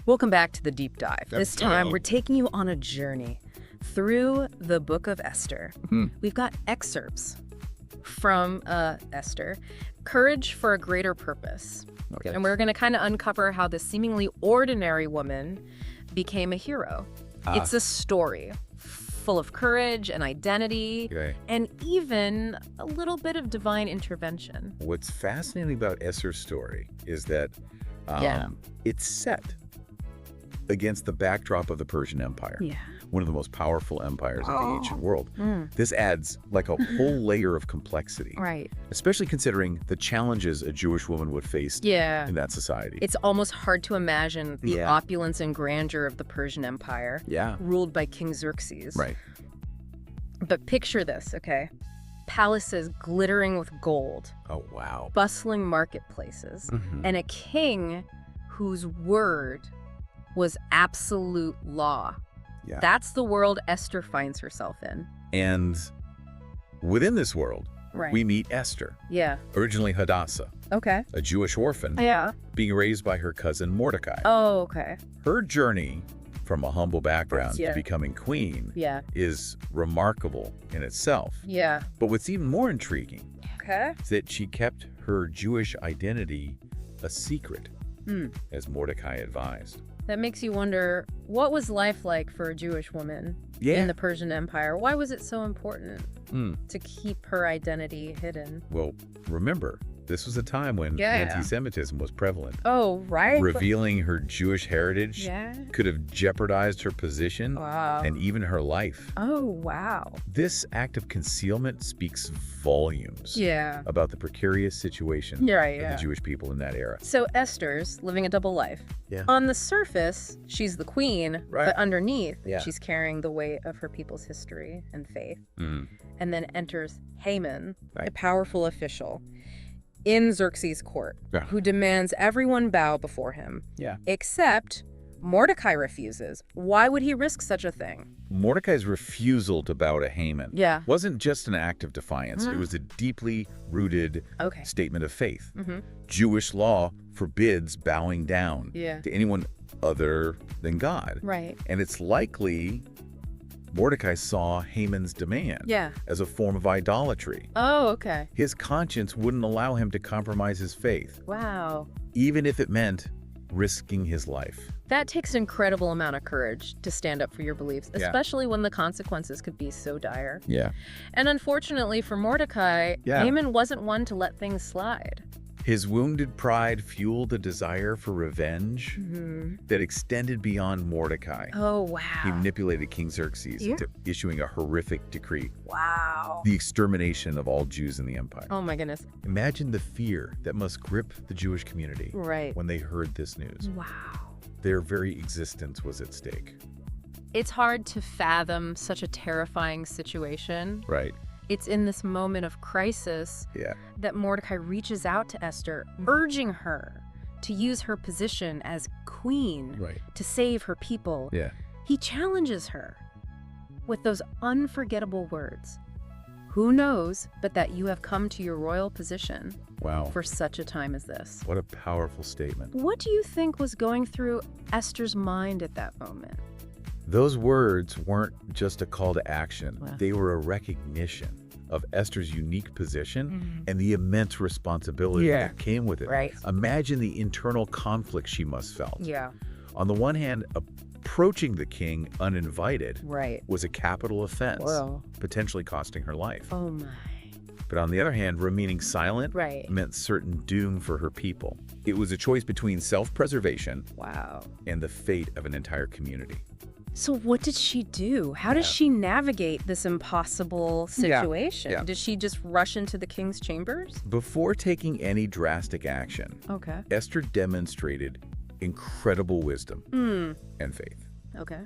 Welcome back to the deep dive. This time, go. we're taking you on a journey through the book of Esther. We've got excerpts from Esther, Courage for a Greater Purpose. Okay. And we're going to kind of uncover how this seemingly ordinary woman became a hero. It's a story full of courage and identity, Okay. and even a little bit of divine intervention. What's fascinating about Esther's story is that it's set against the backdrop of the Persian Empire, Yeah. one of the most powerful empires of the ancient world. This adds like a whole layer of complexity, Right. especially considering the challenges a Jewish woman would face Yeah. in that society. It's almost hard to imagine the Yeah. opulence and grandeur of the Persian Empire, Yeah. ruled by King Xerxes. Right. But picture this, okay? Palaces glittering with gold, Oh, wow. bustling marketplaces, Mhm. and a king whose word was absolute law. Yeah. That's the world Esther finds herself in. And within this world, Right. we meet Esther, Yeah. originally Hadassah, Okay. a Jewish orphan, Yeah. being raised by her cousin Mordecai. Oh, okay. Her journey from a humble background Yeah. to becoming queen Yeah. is remarkable in itself. Yeah. But what's even more intriguing Okay. is that she kept her Jewish identity a secret, as Mordecai advised. That makes you wonder, what was life like for a Jewish woman Yeah. in the Persian Empire? Why was it so important Mm. to keep her identity hidden? Well, remember, this was a time when Yeah. anti-Semitism was prevalent. Oh, right. Revealing her Jewish heritage Yeah. could have jeopardized her position Wow. and even her life. Oh, wow. This act of concealment speaks volumes Yeah. about the precarious situation Right, of yeah. the Jewish people in that era. So Esther's living a double life. Yeah. On the surface, she's the queen, Right. but underneath, Yeah. she's carrying the weight of her people's history and faith. Mm. And then enters Haman, a Right. powerful official in Xerxes' court, Yeah. who demands everyone bow before him. Yeah. Except Mordecai refuses. Why would he risk such a thing? Mordecai's refusal to bow to Haman Yeah. wasn't just an act of defiance. It was a deeply rooted Okay. statement of faith. Mm-hmm. Jewish law forbids bowing down Yeah. to anyone other than God. Right. And it's likely Mordecai saw Haman's demand Yeah. as a form of idolatry. Oh, okay. His conscience wouldn't allow him to compromise his faith, Wow. even if it meant risking his life. That takes an incredible amount of courage to stand up for your beliefs, Yeah. especially when the consequences could be so dire. Yeah. And unfortunately for Mordecai, Yeah. Haman wasn't one to let things slide. His wounded pride fueled a desire for revenge Mm-hmm. that extended beyond Mordecai. Oh, He wow. manipulated King Xerxes Yeah. into issuing a horrific decree, Wow. the extermination of all Jews in the empire. Oh, my goodness. Imagine the fear that must grip the Jewish community Right. when they heard this news. Wow. Their very existence was at stake. It's hard to fathom such a terrifying situation. Right. It's in this moment of crisis Yeah. that Mordecai reaches out to Esther, urging her to use her position as queen Right. to save her people. Yeah. He challenges her with those unforgettable words. Who knows but that you have come to your royal position Wow. for such a time as this? What a powerful statement. What do you think was going through Esther's mind at that moment? Those words weren't just a call to action. Wow. They were a recognition of Esther's unique position and the immense responsibility Yeah. that came with it. Right. Imagine the internal conflict she must felt. Yeah, On the one hand, approaching the king uninvited right. was a capital offense, Whoa. potentially costing her life. Oh my. But on the other hand, remaining silent Right. meant certain doom for her people. It was a choice between self-preservation Wow. and the fate of an entire community. So what did she do? How does she navigate this impossible situation? Yeah. Did she just rush into the king's chambers? Before taking any drastic action, Okay. Esther demonstrated incredible wisdom and faith. Okay.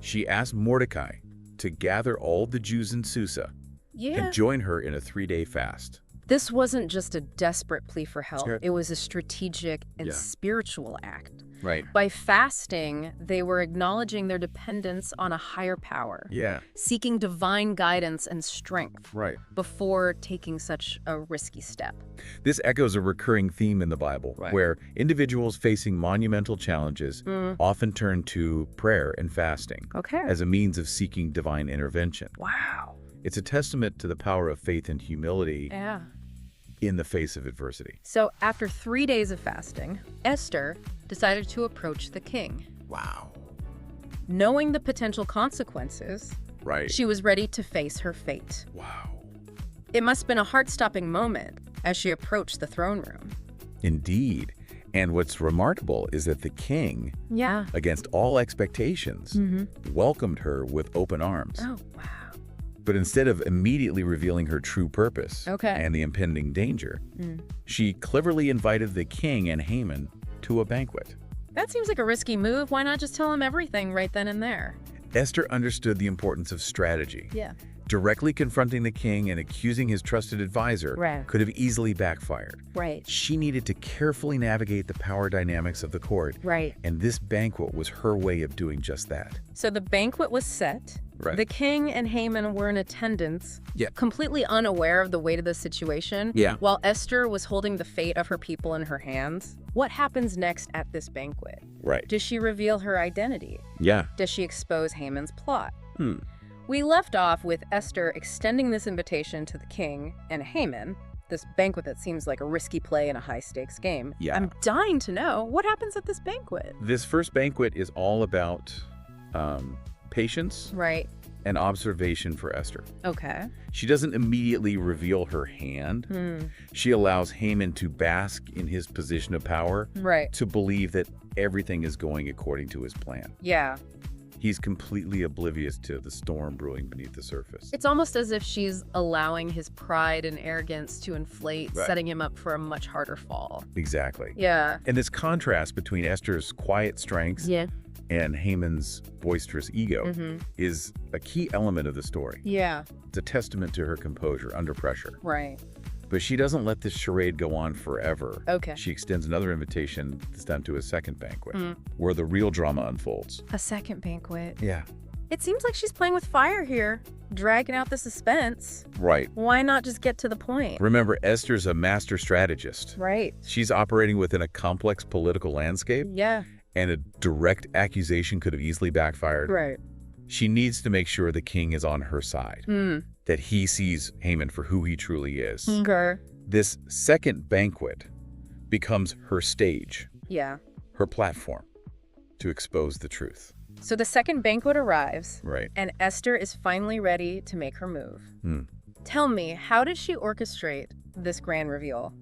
She asked Mordecai to gather all the Jews in Susa Yeah. and join her in a 3-day fast. This wasn't just a desperate plea for help. Sure. It was a strategic and Yeah. spiritual act. Right. By fasting, they were acknowledging their dependence on a higher power, Yeah. seeking divine guidance and strength Right. before taking such a risky step. This echoes a recurring theme in the Bible, Right. where individuals facing monumental challenges often turn to prayer and fasting Okay. as a means of seeking divine intervention. Wow. It's a testament to the power of faith and humility Yeah. in the face of adversity. So after 3 days of fasting, Esther decided to approach the king. Wow. Knowing the potential consequences, Right. she was ready to face her fate. Wow. It must have been a heart-stopping moment as she approached the throne room. Indeed. And what's remarkable is that the king, Yeah. against all expectations, welcomed her with open arms. Oh, wow. But instead of immediately revealing her true purpose and the impending danger, she cleverly invited the king and Haman to a banquet. That seems like a risky move. Why not just tell him everything right then and there? Esther understood the importance of strategy. Yeah. Directly confronting the king and accusing his trusted advisor Right. could have easily backfired. Right. She needed to carefully navigate the power dynamics of the court, Right. and this banquet was her way of doing just that. So the banquet was set. Right. The king and Haman were in attendance, Yeah. completely unaware of the weight of the situation. Yeah. While Esther was holding the fate of her people in her hands. What happens next at this banquet? Right. Does she reveal her identity? Yeah. Does she expose Haman's plot? We left off with Esther extending this invitation to the king and Haman, this banquet that seems like a risky play in a high-stakes game. Yeah. I'm dying to know, what happens at this banquet? This first banquet is all about patience Right. and observation for Esther. Okay. She doesn't immediately reveal her hand. She allows Haman to bask in his position of power, Right. to believe that everything is going according to his plan. Yeah. He's completely oblivious to the storm brewing beneath the surface. It's almost as if she's allowing his pride and arrogance to inflate, Right. setting him up for a much harder fall. Exactly. Yeah. And this contrast between Esther's quiet strengths Yeah. and Haman's boisterous ego is a key element of the story. Yeah. It's a testament to her composure under pressure. Right. But she doesn't let this charade go on forever. Okay. She extends another invitation, this time to a second banquet, where the real drama unfolds. A second banquet. Yeah. It seems like she's playing with fire here, dragging out the suspense. Right. Why not just get to the point? Remember, Esther's a master strategist. Right. She's operating within a complex political landscape, Yeah. and a direct accusation could have easily backfired. Right. She needs to make sure the king is on her side, that he sees Haman for who he truly is. Okay. This second banquet becomes her stage, Yeah. her platform, to expose the truth. So the second banquet arrives, Right. and Esther is finally ready to make her move. Tell me, how did she orchestrate this grand reveal?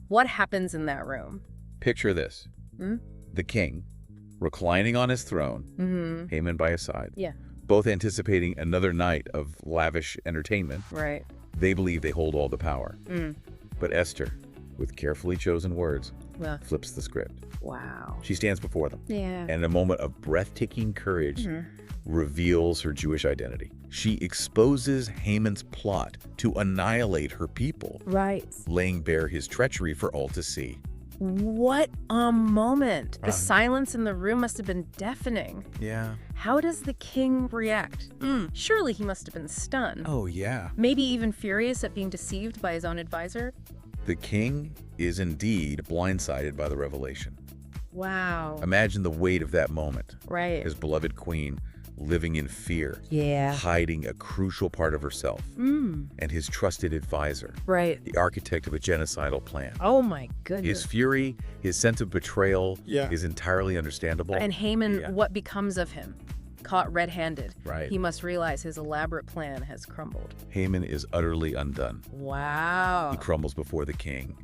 What happens in that room? Picture this. The king, reclining on his throne, Haman by his side, Yeah. both anticipating another night of lavish entertainment. Right. They believe they hold all the power. But Esther, with carefully chosen words, Well, flips the script. wow. She stands before them, Yeah. and in a moment of breathtaking courage, reveals her Jewish identity. She exposes Haman's plot to annihilate her people, Right. laying bare his treachery for all to see. What a moment. The silence in the room must have been deafening. Yeah. How does the king react? Surely he must have been stunned. Oh, yeah. Maybe even furious at being deceived by his own advisor. The king is indeed blindsided by the revelation. Wow. Imagine the weight of that moment. Right. His beloved queen living in fear, Yeah. hiding a crucial part of herself, and his trusted advisor, Right. the architect of a genocidal plan. Oh my His goodness. fury, his sense of betrayal is entirely understandable. And Haman, Yeah. what becomes of him? Caught red-handed. Right. He must realize his elaborate plan has crumbled. Haman is utterly undone. Wow. He crumbles before the king,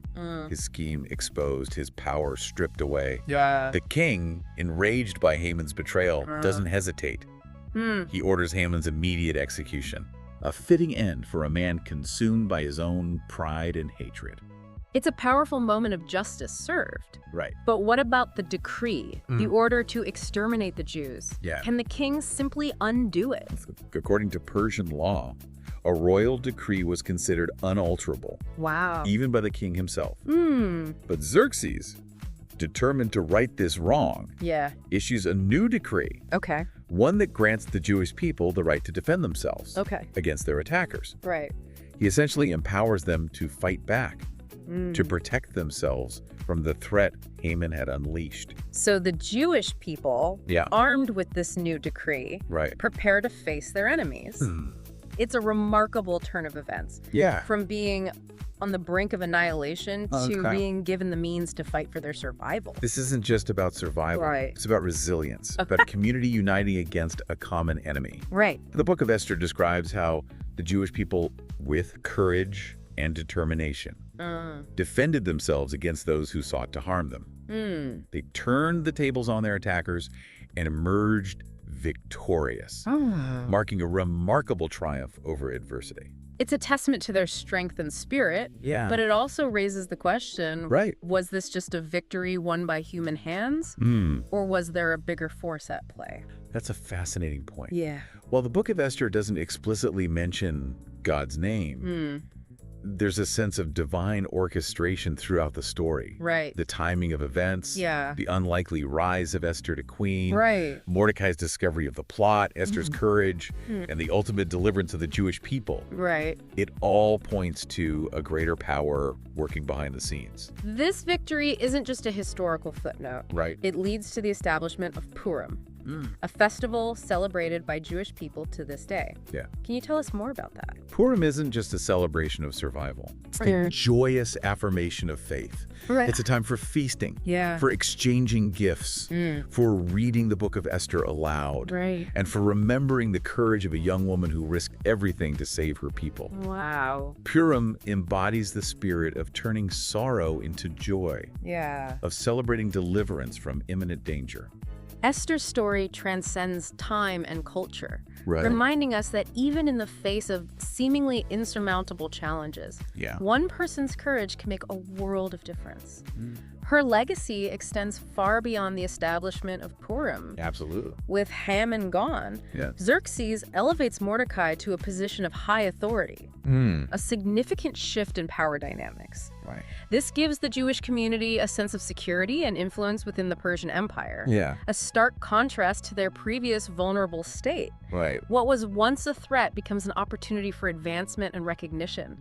his scheme exposed, his power stripped away. Yeah. The king, enraged by Haman's betrayal, doesn't hesitate. He orders Haman's immediate execution, a fitting end for a man consumed by his own pride and hatred. It's a powerful moment of justice served. Right. But what about the decree, the order to exterminate the Jews? Yeah. Can the king simply undo it? According to Persian law, a royal decree was considered unalterable, Wow. even by the king himself. But Xerxes, determined to right this wrong, Yeah. issues a new decree, Okay. one that grants the Jewish people the right to defend themselves Okay. against their attackers. Right. He essentially empowers them to fight back, to protect themselves from the threat Haman had unleashed. So the Jewish people, Yeah. armed with this new decree, Right. prepare to face their enemies. It's a remarkable turn of events. Yeah. From being on the brink of annihilation to Okay. being given the means to fight for their survival. This isn't just about survival. Right. It's about resilience, about a community uniting against a common enemy. Right. The book of Esther describes how the Jewish people, with courage and determination, defended themselves against those who sought to harm them. They turned the tables on their attackers and emerged victorious, marking a remarkable triumph over adversity. It's a testament to their strength and spirit, Yeah. but it also raises the question, Right. was this just a victory won by human hands, or was there a bigger force at play? That's a fascinating point. Yeah. While the book of Esther doesn't explicitly mention God's name, there's a sense of divine orchestration throughout the story. Right. The timing of events, Yeah. the unlikely rise of Esther to queen, Right. Mordecai's discovery of the plot, Esther's courage, and the ultimate deliverance of the Jewish people. Right. It all points to a greater power working behind the scenes. This victory isn't just a historical footnote. Right. It leads to the establishment of Purim, a festival celebrated by Jewish people to this day. Yeah. Can you tell us more about that? Purim isn't just a celebration of survival. It's the joyous affirmation of faith. Right. It's a time for feasting, Yeah. for exchanging gifts, for reading the book of Esther aloud, Right. and for remembering the courage of a young woman who risked everything to save her people. Wow. Purim embodies the spirit of turning sorrow into joy, Yeah. of celebrating deliverance from imminent danger. Esther's story transcends time and culture, Right. reminding us that even in the face of seemingly insurmountable challenges, Yeah. one person's courage can make a world of difference. Her legacy extends far beyond the establishment of Purim. Absolutely. With Haman gone, Yes. Xerxes elevates Mordecai to a position of high authority, a significant shift in power dynamics. Right. This gives the Jewish community a sense of security and influence within the Persian Empire, Yeah. a stark contrast to their previous vulnerable state. Right. What was once a threat becomes an opportunity for advancement and recognition.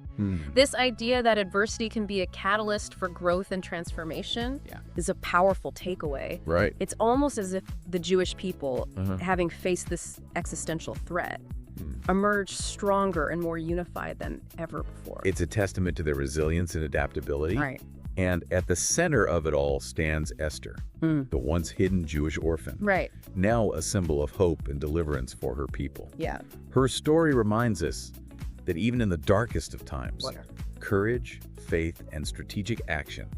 This idea that adversity can be a catalyst for growth and transformation is a powerful takeaway. Right. It's almost as if the Jewish people, having faced this existential threat, emerged stronger and more unified than ever before. It's a testament to their resilience and adaptability. Right. And at the center of it all stands Esther, the once hidden Jewish orphan, Right. now a symbol of hope and deliverance for her people. Yeah. Her story reminds us that even in the darkest of times, courage, faith, and strategic action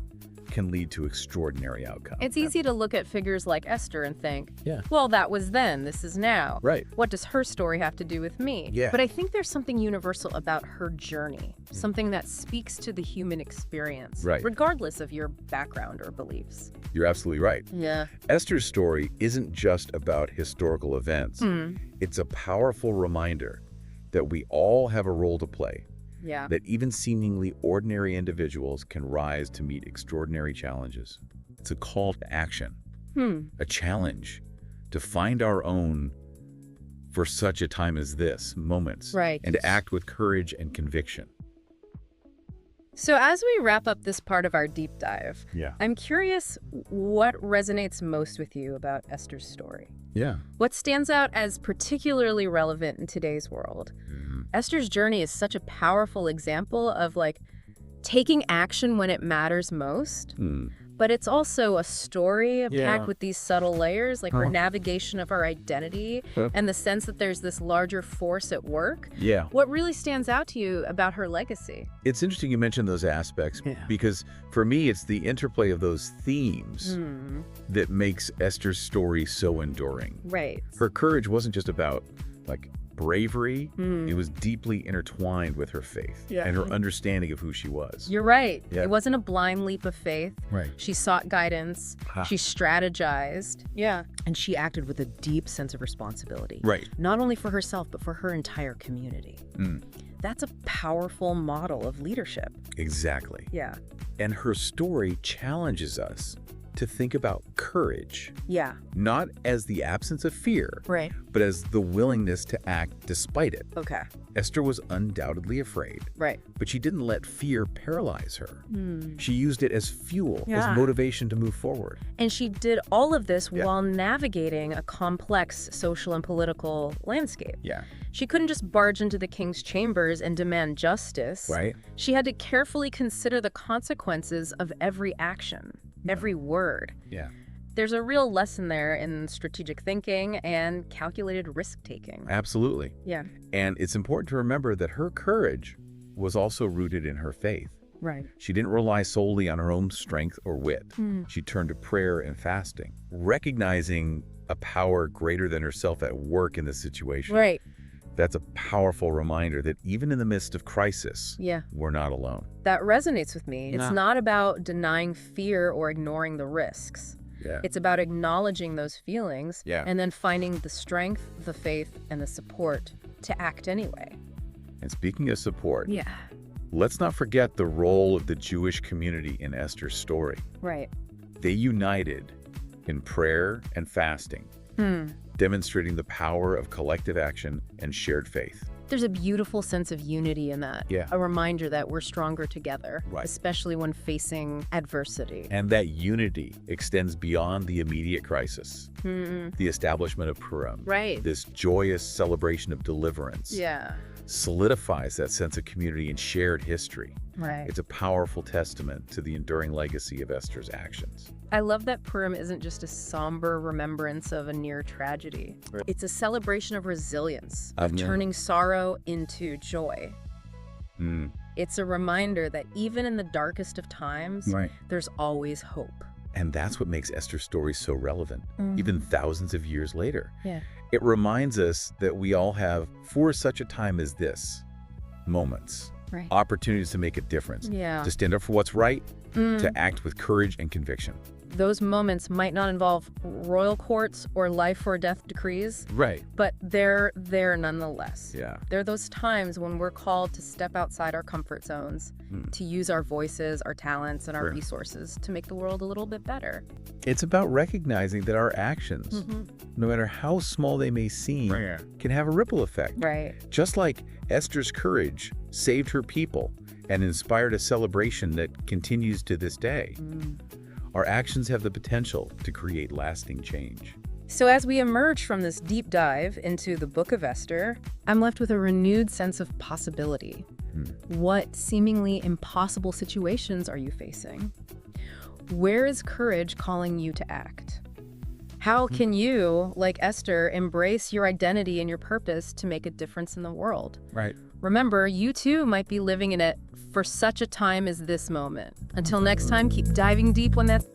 can lead to extraordinary outcomes. It's easy to look at figures like Esther and think, Yeah. well, that was then, this is now. Right. What does her story have to do with me? Yeah. But I think there's something universal about her journey, something that speaks to the human experience, Right. regardless of your background or beliefs. You're absolutely right. Yeah. Esther's story isn't just about historical events. It's a powerful reminder that we all have a role to play, Yeah. that even seemingly ordinary individuals can rise to meet extraordinary challenges. It's a call to action, a challenge to find our own for such a time as this, moments, Right. and to act with courage and conviction. So as we wrap up this part of our deep dive, Yeah. I'm curious what resonates most with you about Esther's story. Yeah. What stands out as particularly relevant in today's world? Esther's journey is such a powerful example of taking action when it matters most, but it's also a story packed with these subtle layers, like her navigation of her identity and the sense that there's this larger force at work. Yeah. What really stands out to you about her legacy? It's interesting you mentioned those aspects because for me, it's the interplay of those themes that makes Esther's story so enduring. Right. Her courage wasn't just about bravery. It was deeply intertwined with her faith and her understanding of who she was. You're right. Yeah. It wasn't a blind leap of faith. Right. She sought guidance. She strategized. Yeah. And she acted with a deep sense of responsibility. Right. Not only for herself, but for her entire community. That's a powerful model of leadership. Exactly. Yeah. And her story challenges us to think about courage, Yeah. not as the absence of fear, Right. but as the willingness to act despite it. Okay. Esther was undoubtedly afraid, Right. but she didn't let fear paralyze her. She used it as fuel, Yeah. as motivation to move forward. And she did all of this Yeah. while navigating a complex social and political landscape. Yeah. She couldn't just barge into the king's chambers and demand justice. Right? She had to carefully consider the consequences of every action, every word. Yeah. There's a real lesson there in strategic thinking and calculated risk-taking. Absolutely. Yeah. And it's important to remember that her courage was also rooted in her faith. Right. She didn't rely solely on her own strength or wit. She turned to prayer and fasting, recognizing a power greater than herself at work in the situation. Right. That's a powerful reminder that even in the midst of crisis, Yeah. we're not alone. That resonates with me. It's Yeah. not about denying fear or ignoring the risks. Yeah. It's about acknowledging those feelings Yeah. and then finding the strength, the faith, and the support to act anyway. And speaking of support, Yeah. let's not forget the role of the Jewish community in Esther's story. Right. They united in prayer and fasting, demonstrating the power of collective action and shared faith. There's a beautiful sense of unity in that. Yeah. A reminder that we're stronger together, Right. especially when facing adversity. And that unity extends beyond the immediate crisis, the establishment of Purim. Right. This joyous celebration of deliverance Yeah. solidifies that sense of community and shared history. Right. It's a powerful testament to the enduring legacy of Esther's actions. I love that Purim isn't just a somber remembrance of a near tragedy. Right. It's a celebration of resilience, of Yeah. turning sorrow into joy. It's a reminder that even in the darkest of times, Right. there's always hope. And that's what makes Esther's story so relevant, even thousands of years later. Yeah. It reminds us that we all have, for such a time as this, moments, Right. opportunities to make a difference, Yeah. to stand up for what's right, to act with courage and conviction. Those moments might not involve royal courts or life or death decrees, Right. but they're there nonetheless. Yeah. They're those times when we're called to step outside our comfort zones, to use our voices, our talents, and our Sure. resources to make the world a little bit better. It's about recognizing that our actions, no matter how small they may seem, can have a ripple effect. Right. Just like Esther's courage saved her people and inspired a celebration that continues to this day, our actions have the potential to create lasting change. So as we emerge from this deep dive into the Book of Esther, I'm left with a renewed sense of possibility. What seemingly impossible situations are you facing? Where is courage calling you to act? How can you, like Esther, embrace your identity and your purpose to make a difference in the world? Right. Remember, you too might be living in it for such a time as this moment. Until next time, keep diving deep when that's